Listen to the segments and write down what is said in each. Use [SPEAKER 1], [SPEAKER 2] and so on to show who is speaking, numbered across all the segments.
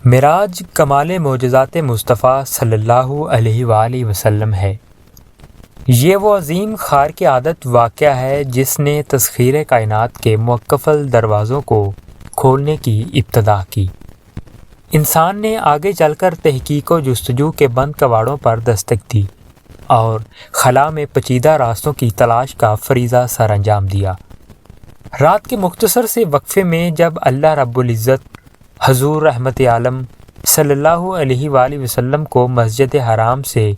[SPEAKER 1] معراج کمال معجزات مصطفیٰ صلی اللہ علیہ وآلہ وسلم ہے۔ یہ وہ عظیم خارق عادت واقعہ ہے جس نے تسخیر کائنات کے موقفل دروازوں کو کھولنے کی ابتدا کی۔ انسان نے آگے چل کر تحقیق و جستجو کے بند کواڑوں پر دستک دی اور خلا میں پیچیدہ راستوں کی تلاش کا فریضہ سر انجام دیا۔ رات کے مختصر سے وقفے میں جب اللہ رب العزت حضور رحمت عالم صلی اللہ علیہ وآلہ وسلم کو مسجد حرام سے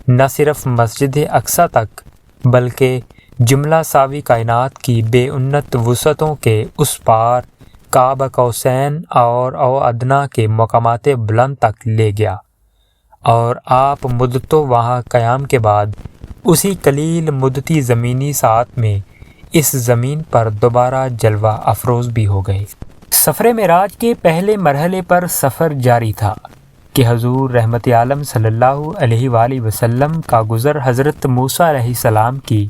[SPEAKER 1] نہ صرف مسجد اقصیٰ تک بلکہ جملہ ساوی کائنات کی بے انت وسعتوں کے اس پار قاب قوسین اور او ادنا کے مقامات بلند تک لے گیا اور آپ مدتوں وہاں قیام کے بعد اسی قلیل مدتی زمینی ساعت میں اس زمین پر دوبارہ جلوہ افروز بھی ہو گئے۔ سفر معراج کے پہلے مرحلے پر سفر جاری تھا کہ حضور رحمت عالم صلی اللہ علیہ وآلہ وسلم کا گزر حضرت موسیٰ علیہ السلام کی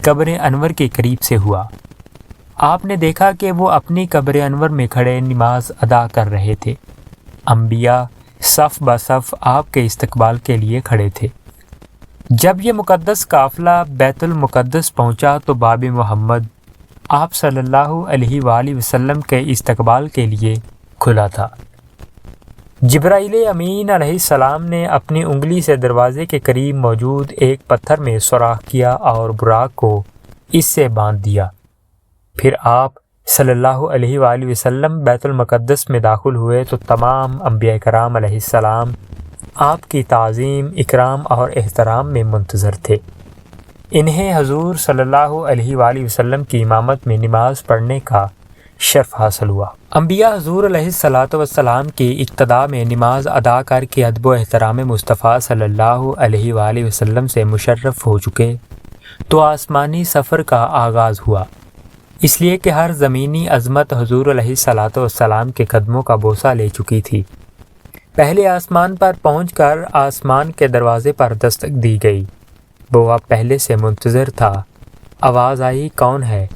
[SPEAKER 1] قبر انور کے قریب سے ہوا۔ آپ نے دیکھا کہ وہ اپنی قبر انور میں کھڑے نماز ادا کر رہے تھے۔ انبیاء صف بصف آپ کے استقبال کے لیے کھڑے تھے۔ جب یہ مقدس قافلہ بیت المقدس پہنچا تو باب محمد آپ صلی اللہ علیہ وآلہ وسلم کے استقبال کے لیے کھلا تھا۔ جبرائیل امین علیہ السلام نے اپنی انگلی سے دروازے کے قریب موجود ایک پتھر میں سوراخ کیا اور براق کو اس سے باندھ دیا۔ پھر آپ صلی اللہ علیہ وآلہ وسلم بیت المقدس میں داخل ہوئے تو تمام انبیاء کرام علیہ السلام آپ کی تعظیم، اکرام اور احترام میں منتظر تھے۔ انہیں حضور صلی اللہ علیہ وآلہ وسلم کی امامت میں نماز پڑھنے کا شرف حاصل ہوا۔ انبیاء حضور علیہ السلام کی ابتدا میں نماز ادا کر کے ادب و احترام مصطفیٰ صلی اللہ علیہ وآلہ وسلم سے مشرف ہو چکے تو آسمانی سفر کا آغاز ہوا، اس لیے کہ ہر زمینی عظمت حضور علیہ السلام کے قدموں کا بوسہ لے چکی تھی۔ پہلے آسمان پر پہنچ کر آسمان کے دروازے پر دستک دی گئی۔ وہ اب پہلے سے منتظر تھا۔ آواز آئی، کون ہے؟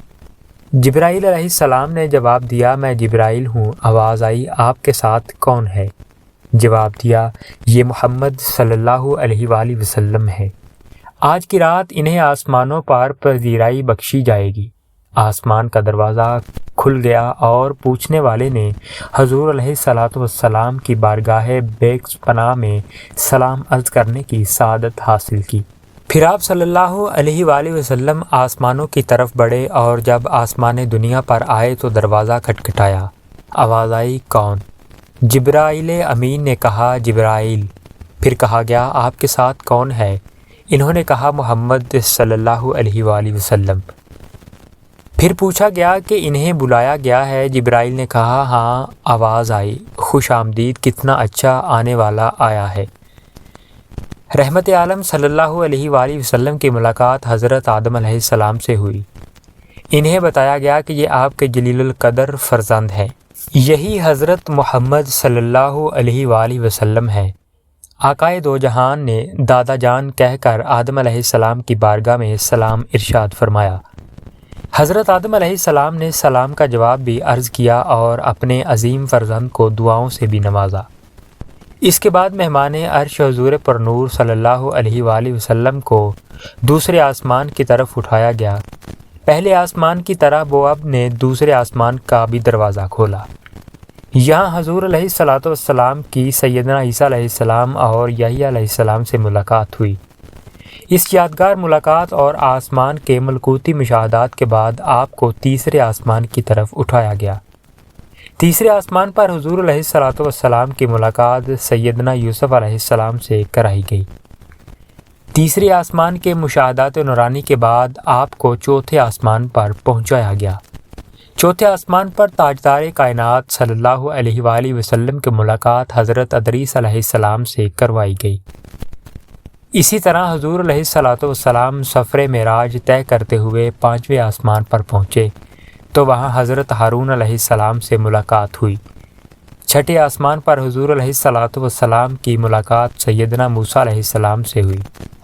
[SPEAKER 1] جبرائیل علیہ السلام نے جواب دیا، میں جبرائیل ہوں۔ آواز آئی، آپ کے ساتھ کون ہے؟ جواب دیا، یہ محمد صلی اللہ علیہ وآلہ وسلم ہے۔ آج کی رات انہیں آسمانوں پر پذیرائی بخشی جائے گی۔ آسمان کا دروازہ کھل گیا اور پوچھنے والے نے حضور علیہ السلام کی بارگاہ بے پناہ میں سلام عرض کرنے کی سعادت حاصل کی۔ پھر آپ صلی اللہ علیہ وآلہ وسلم آسمانوں کی طرف بڑھے اور جب آسمان دنیا پر آئے تو دروازہ کھٹکھٹایا۔ آواز آئی، کون؟ جبرائیل امین نے کہا، جبرائیل۔ پھر کہا گیا، آپ کے ساتھ کون ہے؟ انہوں نے کہا، محمد صلی اللہ علیہ وآلہ وسلم۔ پھر پوچھا گیا کہ انہیں بلایا گیا ہے؟ جبرائیل نے کہا، ہاں۔ آواز آئی، خوش آمدید، کتنا اچھا آنے والا آیا ہے۔ رحمت عالم صلی اللہ علیہ وآلہ وسلم کی ملاقات حضرت آدم علیہ السلام سے ہوئی۔ انہیں بتایا گیا کہ یہ آپ کے جلیل القدر فرزند ہیں، یہی حضرت محمد صلی اللہ علیہ وآلہ وسلم ہیں۔ آقائے دو جہان نے دادا جان کہہ کر آدم علیہ السلام کی بارگاہ میں سلام ارشاد فرمایا۔ حضرت آدم علیہ السلام نے سلام کا جواب بھی عرض کیا اور اپنے عظیم فرزند کو دعاؤں سے بھی نوازا۔ اس کے بعد مہمان عرش حضور پر نور صلی اللہ علیہ وآلہ وسلم کو دوسرے آسمان کی طرف اٹھایا گیا۔ پہلے آسمان کی طرح وہ اب نے دوسرے آسمان کا بھی دروازہ کھولا۔ یہاں حضور علیہ السلام کی سیدنا عیسیٰ علیہ السلام اور یحییٰ علیہ السلام سے ملاقات ہوئی۔ اس یادگار ملاقات اور آسمان کے ملکوتی مشاہدات کے بعد آپ کو تیسرے آسمان کی طرف اٹھایا گیا۔ تیسرے آسمان پر حضور علیہ السلام کی ملاقات سیدنا یوسف علیہ السلام سے کرائی گئی۔ تیسرے آسمان کے مشاہدات نورانی کے بعد آپ کو چوتھے آسمان پر پہنچایا گیا۔ چوتھے آسمان پر تاجدار کائنات صلی اللہ علیہ وآلہ وسلم کی ملاقات حضرت ادریس علیہ السلام سے کروائی گئی۔ اسی طرح حضور علیہ السلام سفر معراج طے کرتے ہوئے پانچویں آسمان پر پہنچے تو وہاں حضرت ہارون علیہ السلام سے ملاقات ہوئی۔ چھٹے آسمان پر حضور علیہ السلام کی ملاقات سیدنا موسیٰ علیہ السلام سے ہوئی۔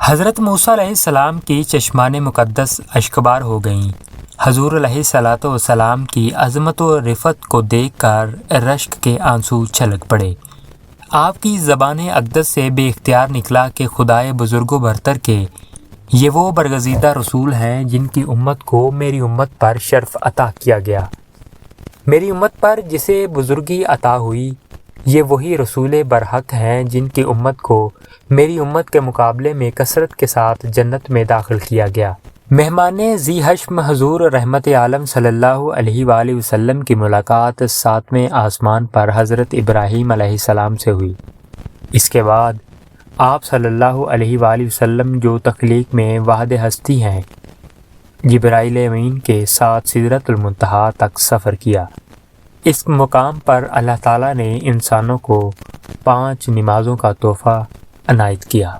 [SPEAKER 1] حضرت موسیٰ علیہ السلام کی چشمان مقدس اشکبار ہو گئیں۔ حضور علیہ السلام کی عظمت و رفعت کو دیکھ کر رشک کے آنسو چھلک پڑے۔ آپ کی زبان اقدس سے بے اختیار نکلا کہ خدائے بزرگ و برتر کے یہ وہ برگزیدہ رسول ہیں جن کی امت کو میری امت پر شرف عطا کیا گیا۔ میری امت پر جسے بزرگی عطا ہوئی یہ وہی رسول برحق ہیں جن کی امت کو میری امت کے مقابلے میں کثرت کے ساتھ جنت میں داخل کیا گیا۔ مہمان ذی حشم حضور رحمت عالم صلی اللہ علیہ وآلہ وسلم کی ملاقات 7ویں آسمان پر حضرت ابراہیم علیہ السلام سے ہوئی۔ اس کے بعد آپ صلی اللہ علیہ وآلہ وسلم جو تخلیق میں واحد ہستی ہیں جبرائیل امین کے ساتھ سدرۃ المنتہا تک سفر کیا۔ اس مقام پر اللہ تعالیٰ نے انسانوں کو 5 نمازوں کا تحفہ عنایت کیا۔